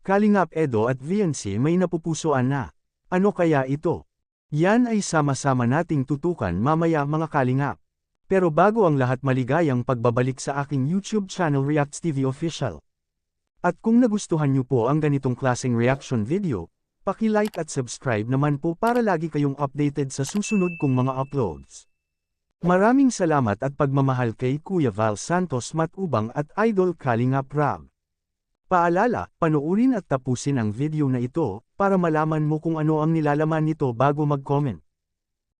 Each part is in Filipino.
Kalingap Edo at VNC may napupusuan na. Ano kaya ito? Yan ay sama-sama nating tutukan mamaya mga kalingap. Pero bago ang lahat, maligayang pagbabalik sa aking YouTube channel Reacts TV Official. At kung nagustuhan niyo po ang ganitong klaseng reaction video, paki-like at subscribe naman po para lagi kayong updated sa susunod kong mga uploads. Maraming salamat at pagmamahal kay Kuya Val Santos Matubang at Idol Kalingap Rab. Paalala, panoorin at tapusin ang video na ito, para malaman mo kung ano ang nilalaman nito bago mag-comment.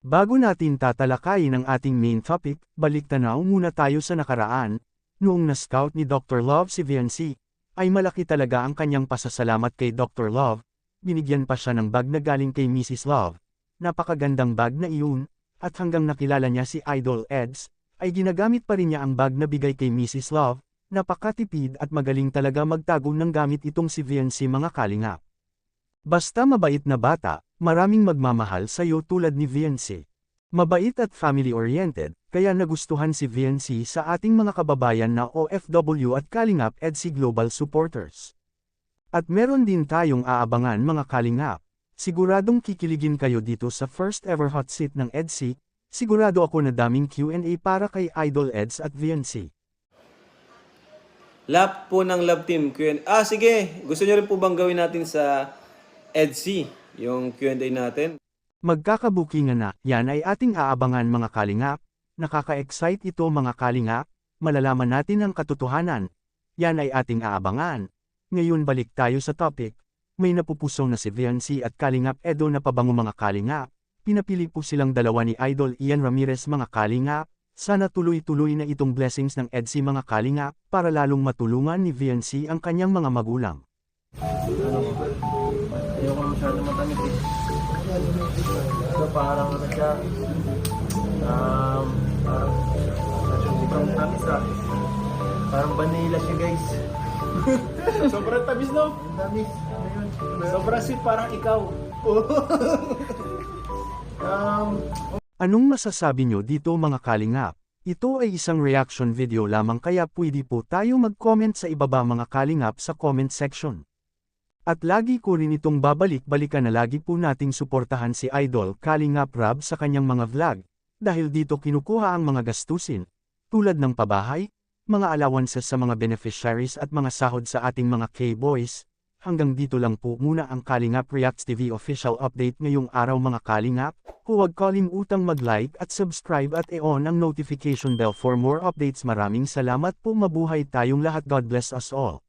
Bago natin tatalakayin ang ating main topic, baliktanaw muna tayo sa nakaraan. Noong na-scout ni Dr. Love si VNC, ay malaki talaga ang kanyang pasasalamat kay Dr. Love. Binigyan pa siya ng bag na galing kay Mrs. Love. Napakagandang bag na iyon, at hanggang nakilala niya si Idol Eds, ay ginagamit pa rin niya ang bag na bigay kay Mrs. Love. Napakatipid at magaling talaga magtago ng gamit itong si VNC mga kalingap. Basta mabait na bata, maraming magmamahal sa'yo tulad ni VNC. Mabait at family-oriented, kaya nagustuhan si VNC sa ating mga kababayan na OFW at Kalingap EDC Global supporters. At meron din tayong aabangan mga kalingap. Siguradong kikiligin kayo dito sa first ever hot seat ng EDC, sigurado ako na daming Q&A para kay Idol Eds at VNC. Lap po ng Love Team Q&A. Sige. Gusto niyo rin po bang gawin natin sa EDC, yung Q&A natin? Magkakabukingan na, yan ay ating aabangan mga kalingap. Nakaka-excite ito mga kalingap, malalaman natin ang katotohanan. Yan ay ating aabangan. Ngayon balik tayo sa topic. May napupusong na si VNC at Kalingap Edo na pabango mga kalingap. Pinapili po silang dalawa ni Idol Ian Ramirez mga kalingap. Sana tuloy-tuloy na itong blessings ng EDC mga kalingap, para lalong matulungan ni VNC ang kanyang mga magulang. Ayoko masyado matamis eh. So parang ano siya, parang sobrang tamis ah. Parang vanilla siya guys. Sobrang tamis no? Tamis. Sobrang sweet, parang ikaw. Anong masasabi nyo dito mga kalingap? Ito ay isang reaction video lamang, kaya pwede po tayo mag-comment sa ibaba mga kalingap sa comment section. At lagi ko rin itong babalik-balikan na lagi po nating suportahan si Idol Kalingap Rab sa kanyang mga vlog, dahil dito kinukuha ang mga gastusin, tulad ng pabahay, mga allowances sa mga beneficiaries at mga sahod sa ating mga K-boys. Hanggang dito lang po muna ang Kalingap Reacts TV official update ngayong araw mga kalingap. Huwag kalimutang mag-like at subscribe at i-on ang notification bell for more updates. Maraming salamat po, mabuhay tayong lahat. God bless us all.